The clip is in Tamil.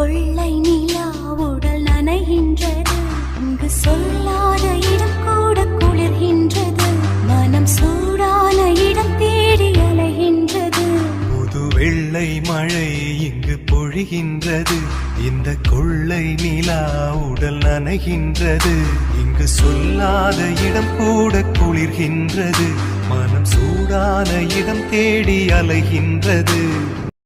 கொள்ளை நிலா உடல் நனைகின்றது. இங்கு சொல்லாத இடம் கூட குளிர்கின்றது. மனம் சூடான இடம் தேடி அலைகின்றது. புது வெள்ளை மழை இங்கு பொழிகின்றது. இந்த கொள்ளை நிலா உடல் நனைகின்றது. இங்கு சொல்லாத இடம் கூட குளிர்கின்றது. மனம் சூடான இடம் தேடி அலைகின்றது.